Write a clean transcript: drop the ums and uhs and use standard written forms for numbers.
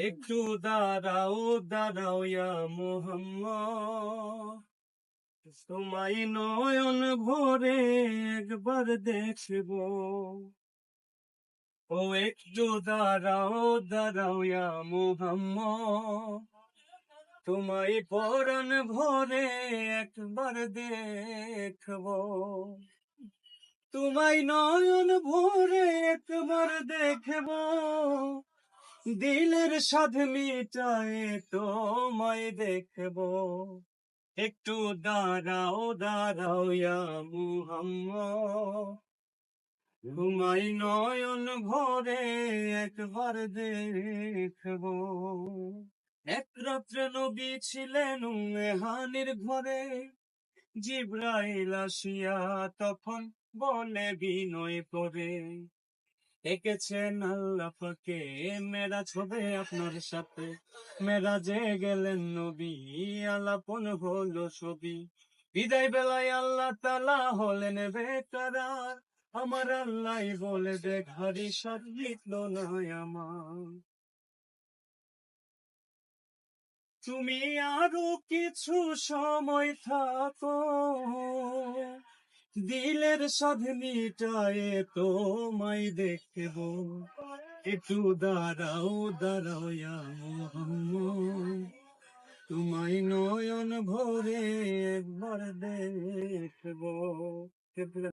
একটু দাঁড়াও দাঁড়াও ইয়া মোহাম্মদ, তোমায় নয়ন ভরে একবার দেখবো। ও একটু দাঁড়াও দাঁড়াও ইয়া মোহাম্মদ, তোমায় পরাণ ভরে একবার দেখবো। তোমায় নয়ন ভরে একবার দেখবো, দিলের সাধ মিটায়ে তোমায় দেখবো। একটু দাঁড়াও দাঁড়াও ইয়া মুহাম্মদ, তোমায় নয়ন ভরে একবার দেখবো। এক রাত্রে নবী ছিলেন মেহানির ঘরে, জিব্রাইল আসিয়া তখন বলে বিনয় করে, এঁকেছেন আল্লাহ পাকে মেরাজ হবে আপনার সাথে। মেরাজে গেলেন নবী, আলাপন হলো ছবি। বিদায় বেলায় আল্লাহ তাআলা হলেন বেকরার, আমার আল্লাহ বলে দেখ হারি সার মিটলো না আমার। তুমি আরো কিছু সময় থাকো, দিলের সাধ মিটায়ে তোমায় দেখবো। একটু দাঁড়াও দাঁড়াও ইয়া মুহাম্মদ, তোমায় নয়ন ভরে একবার দেখবো।